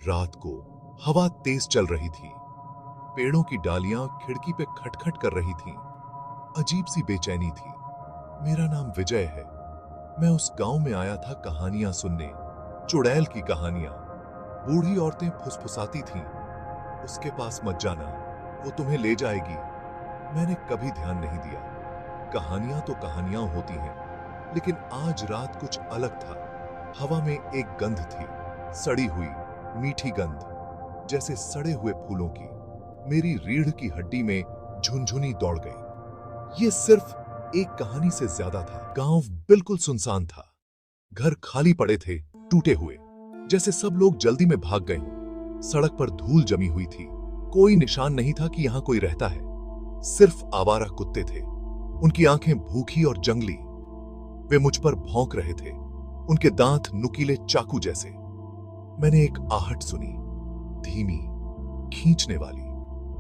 रात को हवा तेज चल रही थी। पेड़ों की डालियां खिड़की पे खटखट कर रही थीं। अजीब सी बेचैनी थी। मेरा नाम विजय है। मैं उस गांव में आया था कहानियां सुनने, चुड़ैल की कहानियां। बूढ़ी औरतें फुसफुसाती थीं, उसके पास मत जाना, वो तुम्हें ले जाएगी। मैंने कभी ध्यान नहीं दिया। कहानियां तो कहानियां होती हैं, लेकिन आज रात कुछ अलग था। हवा में एक गंध थी, सड़ी हुई मीठी गंध, जैसे सड़े हुए फूलों की। मेरी रीढ़ की हड्डी में झुनझुनी दौड़ गई। ये सिर्फ एक कहानी से ज्यादा था। गांव बिल्कुल सुनसान था। घर खाली पड़े थे, टूटे हुए, जैसे सब लोग जल्दी में भाग गए हों। सड़क पर धूल जमी हुई थी। कोई निशान नहीं था कि यहां कोई रहता है। सिर्फ आवारा कुत्ते थे, उनकी आंखें भूखी और जंगली। वे मुझ पर भौंक रहे थे, उनके दांत नुकीले चाकू जैसे। मैंने एक आहट सुनी, धीमी, खींचने वाली।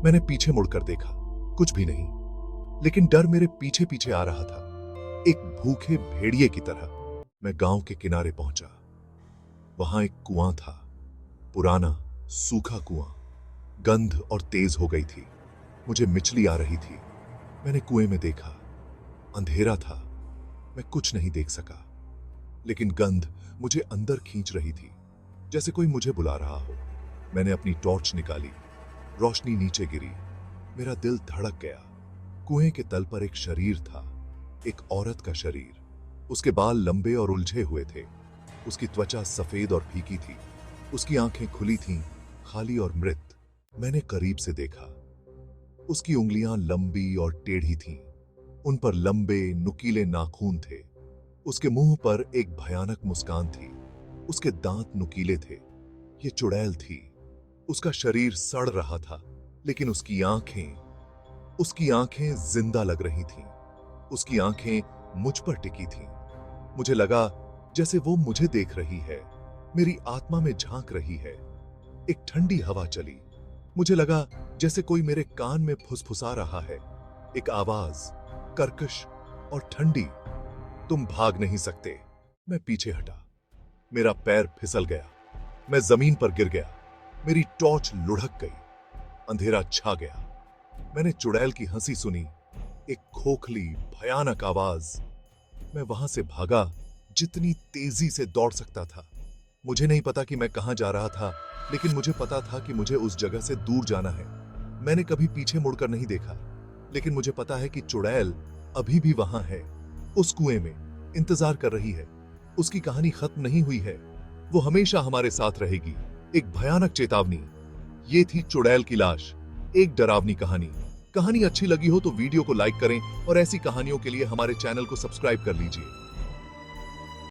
मैंने पीछे मुड़कर देखा, कुछ भी नहीं, लेकिन डर मेरे पीछे पीछे आ रहा था, एक भूखे भेड़िए की तरह। मैं गांव के किनारे पहुंचा। वहां एक कुआं था, पुराना सूखा कुआं। गंध और तेज हो गई थी। मुझे मिचली आ रही थी। मैंने कुएं में देखा, अंधेरा था, मैं कुछ नहीं देख सका, लेकिन गंध मुझे अंदर खींच रही थी, जैसे कोई मुझे बुला रहा हो। मैंने अपनी टॉर्च निकाली, रोशनी नीचे गिरी। मेरा दिल धड़क गया। कुएं के तल पर एक शरीर था, एक औरत का शरीर। उसके बाल लंबे और उलझे हुए थे, उसकी त्वचा सफेद और फीकी थी, उसकी आंखें खुली थीं, खाली और मृत। मैंने करीब से देखा। उसकी उंगलियां लंबी और टेढ़ी थीं, उन पर लंबे नुकीले नाखून थे। उसके मुंह पर एक भयानक मुस्कान थी, उसके दांत नुकीले थे। ये चुड़ैल थी। उसका शरीर सड़ रहा था, लेकिन उसकी आंखें जिंदा लग रही थीं। उसकी आंखें मुझ पर टिकी थीं। मुझे लगा जैसे वो मुझे देख रही है, मेरी आत्मा में झांक रही है। एक ठंडी हवा चली। मुझे लगा जैसे कोई मेरे कान में फुसफुसा रहा है। एक आवाज, कर्कश और ठंडी, तुम भाग नहीं सकते। मैं पीछे हटा। मेरा पैर फिसल गया। मैं जमीन पर गिर गया। मेरी टॉर्च लुढ़क गई। अंधेरा छा गया। मैंने चुड़ैल की हंसी सुनी, एक खोखली भयानक आवाज। मैं वहां से भागा जितनी तेजी से दौड़ सकता था। मुझे नहीं पता कि मैं कहां जा रहा था, लेकिन मुझे पता था कि मुझे उस जगह से दूर जाना है। मैंने कभी पीछे मुड़कर नहीं देखा, लेकिन मुझे पता है कि चुड़ैल अभी भी वहां है, उस कुएं में, इंतजार कर रही है। उसकी कहानी खत्म नहीं हुई है, वो हमेशा हमारे साथ रहेगी। एक भयानक चेतावनी। ये थी चुड़ैल की लाश, एक डरावनी कहानी। कहानी अच्छी लगी हो तो वीडियो को लाइक करें और ऐसी कहानियों के लिए हमारे चैनल को सब्सक्राइब कर लीजिए।